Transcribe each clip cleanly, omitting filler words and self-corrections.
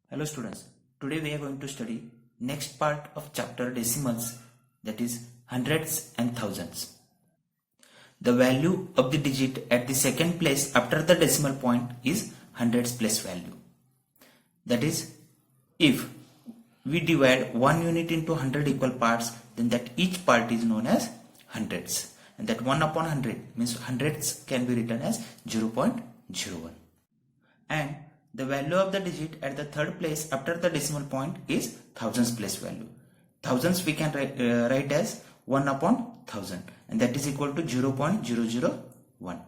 Hello students, today we are going to study next part of chapter decimals, that is hundredths and thousandths. The value of the digit at the second place after the decimal point is hundredths place value. That is, if we divide one unit into 100 equal parts, then that each part is known as hundredths, and that 1 upon 100 means hundredths can be written as 0.01. And the value of the digit at the third place after the decimal point is thousandths place value. Thousandths we can write as 1 upon 1000, and that is equal to 0.001.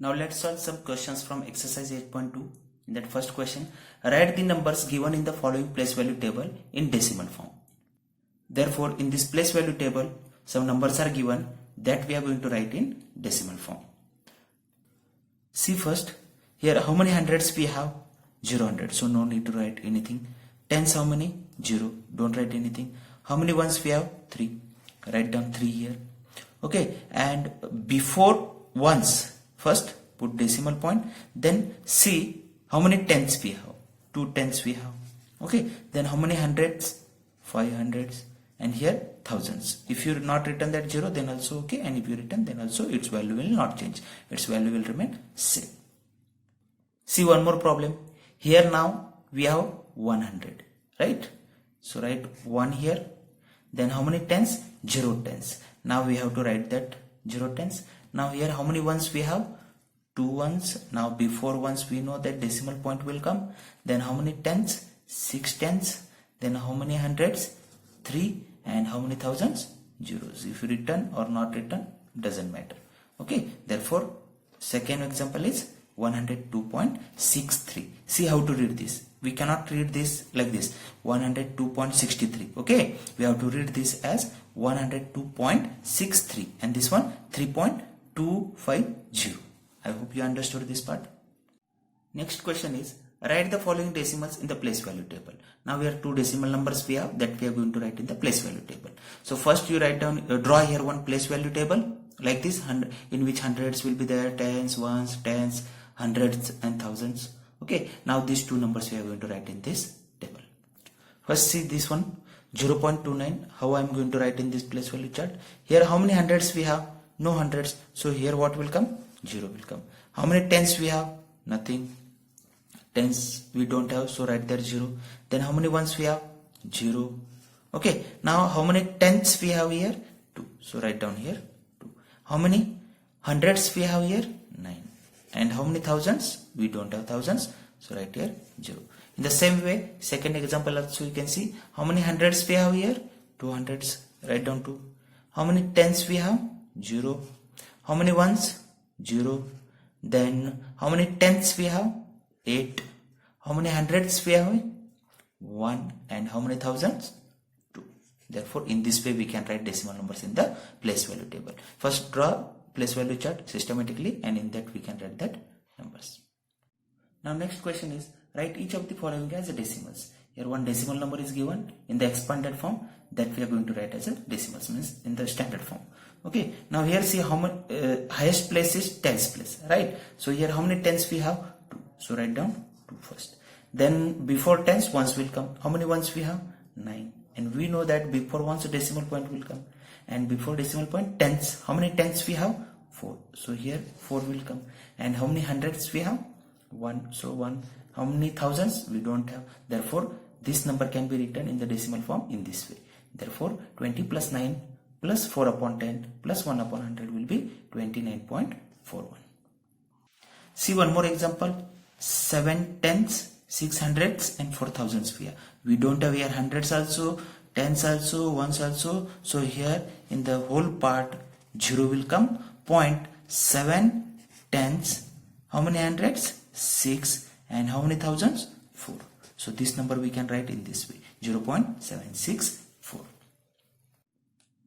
Now let's solve some questions from exercise 8.2. In that first question, write the numbers given in the following place value table in decimal form. Therefore, in this place value table, some numbers are given that we are going to write in decimal form. See first, here how many hundreds we have? 0 hundred, so no need to write anything. Tens how many? 0, don't write anything. How many ones we have? 3, write down 3 here. Okay, and before ones, first put decimal point, then see how many tens we have. 2 tens we have. Okay, then how many hundreds? 5 hundreds, and here thousands. If you not written that 0, then also okay, and if you written, then also its value will not change, its value will remain same. See one more problem. Here now we have 100, right? So write 1 here. Then how many tens? 0 tens. Now we have to write that 0 tens. Now here how many ones we have? 2 ones. Now before ones we know that decimal point will come. Then how many tens? 6 tens. Then how many hundreds? 3. And how many thousands? Zeros. If you return or not return, doesn't matter. Okay. Therefore, second example is 102.63. See how to read this. We cannot read this like this 102.63. Okay, we have to read this as 102.63, and this one 3.250. I hope you understood this part. Next question is, write the following decimals in the place value table. Now we have 2 decimal numbers we have that we are going to write in the place value table. So first you write down, draw here one place value table like this, in which hundreds will be there, tens, ones, tens, hundredths and thousands. Okay, now these 2 numbers we are going to write in this table. First see this one, 0.29. How I am going to write in this place value chart? Here how many hundreds we have? No hundreds. So here what will come? 0 will come. How many tens we have? Nothing. Tens we don't have, so write there 0. Then how many ones we have? 0. Okay, now how many tenths we have here? 2. So write down here 2. How many hundreds we have here? 9. And how many thousands? We don't have thousands, so write here 0. In the same way, second example also you can see how many hundreds we have here? 2 hundreds, write down 2. How many tens we have? 0. How many ones? 0. Then how many tenths we have? 8. How many hundreds we have? 1. And how many thousands? 2. Therefore, in this way we can write decimal numbers in the place value table. First draw place value chart systematically, and in that we can write that numbers. Now next question is, write each of the following as a decimals. Here one decimal number is given in the expanded form that we are going to write as a decimals, means in the standard form. Okay, now here see how much highest place is tens place, right? So here how many tens we have? 2. So write down 2 first. Then before tens ones will come. How many ones we have? 9. And we know that before ones a decimal point will come. And before decimal point tens. How many tens we have? 4. So here 4 will come. And how many hundreds we have? 1. So 1. How many thousands? We don't have. Therefore, this number can be written in the decimal form in this way. Therefore, 20 plus 9 plus 4 upon 10 plus 1 upon 100 will be 29.41. See one more example. 7 tenths, 6 hundredths and 4 thousandths we have. We don't have here hundreds also, tens also, ones also. So here in the whole part 0 will come. 0.7 tenths. How many hundreds? 6. And how many thousands? 4. So this number we can write in this way, 0.764.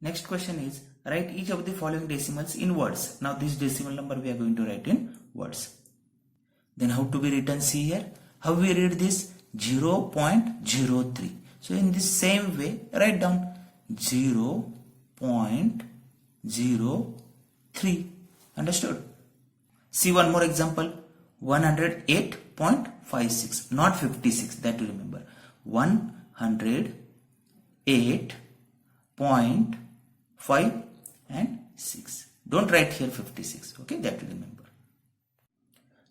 Next question is, write each of the following decimals in words. Now this decimal number we are going to write in words. Then how to be written? See here. How we read this? 0.03. So in this same way, write down 0.03. Understood? See one more example. 108.56, not 56, that you remember. 108.5 and 6. Don't write here 56, okay, that you remember.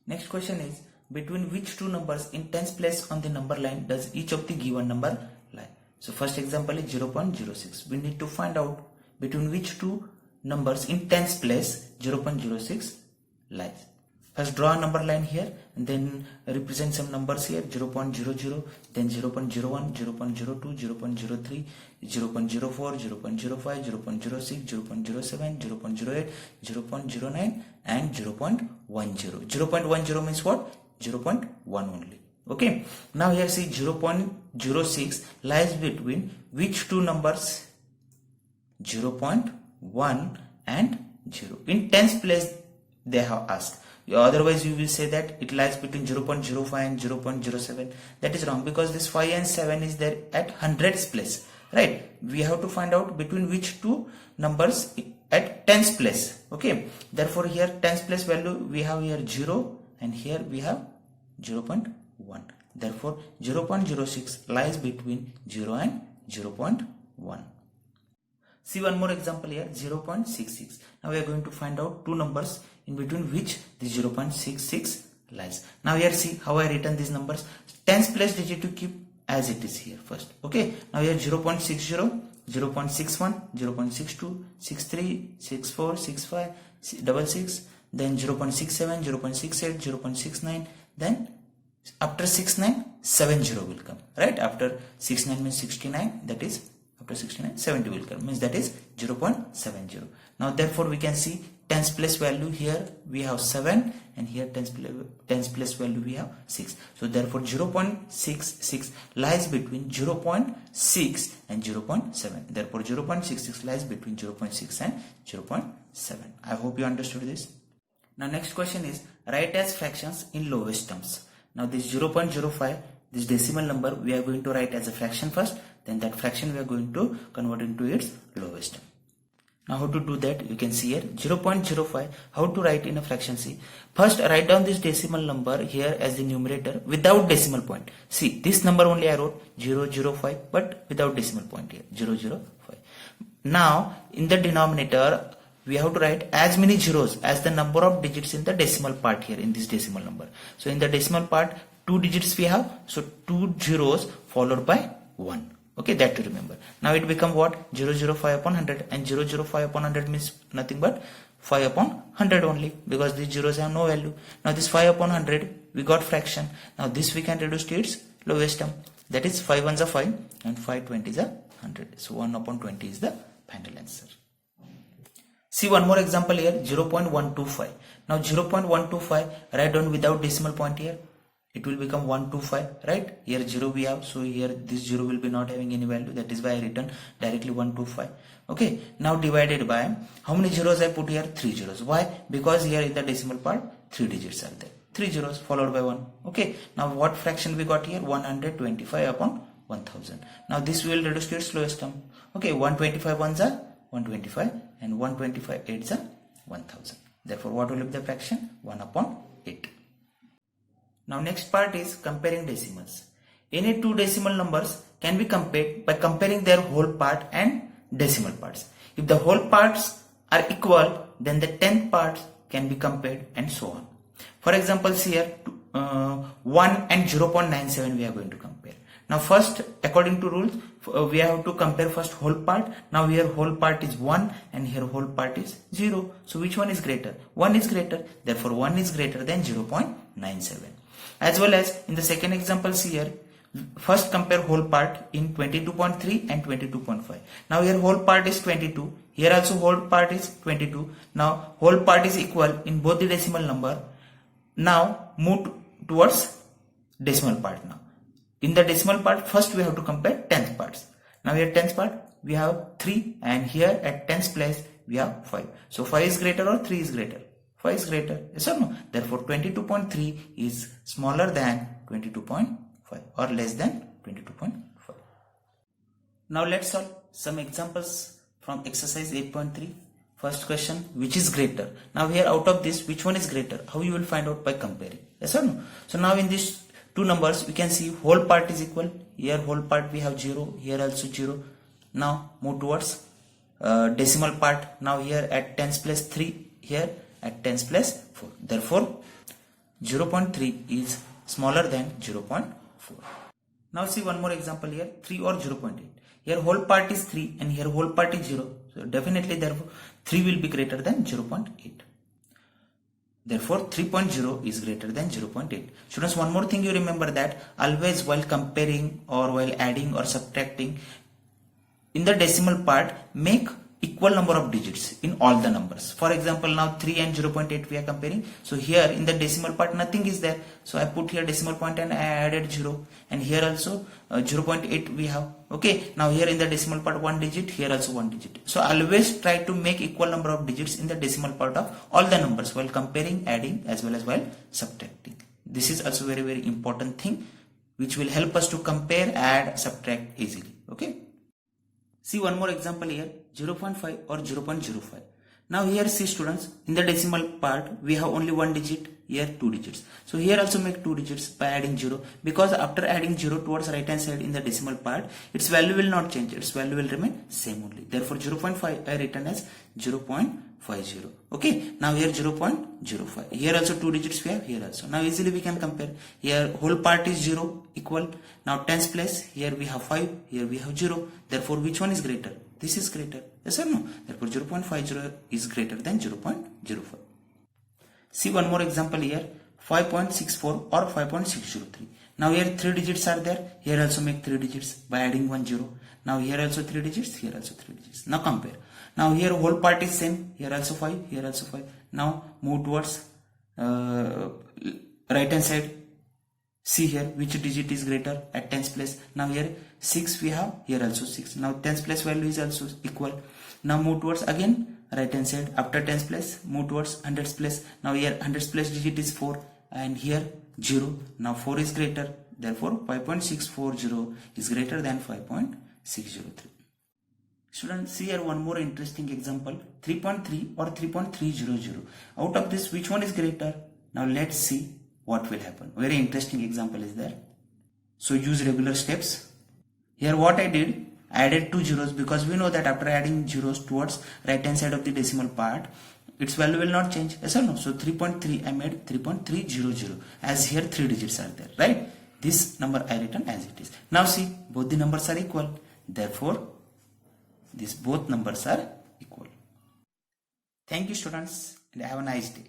Next question is, between which two numbers in tens place on the number line does each of the given number lie? So first example is 0.06. We need to find out between which two numbers in tens place 0.06 lies. First draw a number line here and then represent some numbers here, 0.00, then 0.01, 0.02, 0.03, 0.04, 0.05, 0.06, 0.07, 0.08, 0.09 and 0.10. 0.10 means what? 0.1 only. Okay. Now here see 0.06 lies between which two numbers? 0.1 and 0. In tens place they have asked. Otherwise you will say that it lies between 0.05 and 0.07. That is wrong, because this 5 and 7 is there at hundredths place, right? We have to find out between which two numbers at tens place. Okay, therefore here tens place value we have here 0 and here we have 0.1. Therefore 0.06 lies between 0 and 0.1. See one more example here, 0.66. Now we are going to find out two numbers in between which the 0.66 lies. Now here see how I written these numbers. Tens place digit to keep as it is here first. Okay. Now here 0.60, 0.61, 0.62, 63, 64, 65, 66, then 0.67, 0.68, 0.69, then after 69, 70 will come. Right? After 69 means 69, that is after 69, 70 will come, means that is 0.70. Now therefore we can see tens place value here we have 7 and here tens place value we have 6. So therefore 0.66 lies between 0.6 and 0.7. Therefore 0.66 lies between 0.6 and 0.7. I hope you understood this. Now next question is, write as fractions in lowest terms. Now this 0.05, this decimal number we are going to write as a fraction first, then that fraction we are going to convert into its lowest term. Now how to do that, you can see here 0.05, how to write in a fraction. See, first write down this decimal number here as the numerator without decimal point. See, this number only I wrote 005 but without decimal point here, 005. Now in the denominator we have to write as many zeros as the number of digits in the decimal part here in this decimal number. So in the decimal part 2 digits we have, so 2 zeros followed by 1. Okay, that to remember. Now it become what? 005 upon 100, and 005 upon 100 means nothing but 5 upon 100 only, because these zeros have no value. Now this 5 upon 100 we got fraction. Now this we can reduce to its lowest term, that is 5 ones are 5 and 5 20s are 100. So 1 upon 20 is the final answer. See one more example here, 0.125. Now 0.125 write down without decimal point here. It will become 125, right? Here 0 we have, so here this 0 will be not having any value. That is why I written directly 125. Okay, now divided by how many zeros I put here? 3 zeros. Why? Because here in the decimal part 3 digits are there. 3 zeros followed by 1. Okay, now what fraction we got here? 125 upon 1000. Now this will reduce to its lowest term. Okay, 125 ones are 125 and 125 eights are 1000. Therefore what will be the fraction? 1 upon 8. Now next part is comparing decimals. Any two decimal numbers can be compared by comparing their whole part and decimal parts. If the whole parts are equal, then the tenth parts can be compared and so on. For example, here 1 and 0.97 we are going to compare. Now first, according to rules, we have to compare first whole part. Now here whole part is 1 and here whole part is 0. So which one is greater? 1 is greater. Therefore 1 is greater than 0.97. As well as in the second example, see here, first compare whole part in 22.3 and 22.5. Now here whole part is 22. Here also whole part is 22. Now whole part is equal in both the decimal number. Now move towards decimal part now. In the decimal part, first we have to compare tenth parts. Now here tenth part we have 3 and here at tenth place we have 5. So 5 is greater or 3 is greater? 5 is greater, yes or no? Therefore 22.3 is smaller than 22.5 or less than 22.5. Now let's solve some examples from exercise 8.3. First question, which is greater? Now here out of this, which one is greater? How you will find out? By comparing. Yes or no? So now in these two numbers, we can see whole part is equal. Here whole part we have 0, here also 0. Now move towards decimal part. Now here at tens place 3, here at tens place 4. Therefore 0.3 is smaller than 0.4. Now see one more example here, 3 or 0.8. Here whole part is 3 and here whole part is 0. So definitely therefore 3 will be greater than 0.8. Therefore 3.0 is greater than 0.8. Students, one more thing you remember, that always while comparing or while adding or subtracting, in the decimal part make equal number of digits in all the numbers. For example, now 3 and 0.8 we are comparing. So here in the decimal part nothing is there. So I put here decimal point and I added 0. And here also 0.8 we have. Okay. Now here in the decimal part 1 digit, here also 1 digit. So always try to make equal number of digits in the decimal part of all the numbers while comparing, adding as well as while subtracting. This is also very, very important thing which will help us to compare, add, subtract easily. Okay. See one more example here, 0.5 or 0.05. Now here see students, in the decimal part we have only 1 digit, here 2 digits. So here also make 2 digits by adding 0, because after adding 0 towards right hand side in the decimal part, its value will not change, its value will remain same only. Therefore 0.5 I written as 0.50. Okay, now here 0.05. Here also 2 digits we have, here also. Now easily we can compare. Here whole part is 0 equal. Now tens place, here we have 5, here we have 0. Therefore which one is greater? This is greater. Yes or no? Therefore 0.50 is greater than 0.05. See one more example here, 5.64 or 5.603. Now here 3 digits are there. Here also make 3 digits by adding 1 0. Now here also 3 digits, here also 3 digits. Now compare. Now here whole part is same. Here also 5, here also 5. Now move towards right hand side. See here which digit is greater at tens place. Now here 6 we have, here also 6. Now tens place value is also equal. Now move towards again right hand side. After tens place, move towards hundreds place. Now here hundreds place digit is 4 and here 0. Now 4 is greater. Therefore 5.640 is greater than 5.603. Students, see here one more interesting example, 3.3 or 3.300. Out of this, which one is greater? Now let's see what will happen. Very interesting example is there. So use regular steps. Here what I did, I added 2 zeros, because we know that after adding zeros towards right hand side of the decimal part, its value will not change. Yes or no? So 3.3 I made 3.300, as here 3 digits are there, right? This number I written as it is. Now see, both the numbers are equal. Therefore, these both numbers are equal. Thank you students, and have a nice day.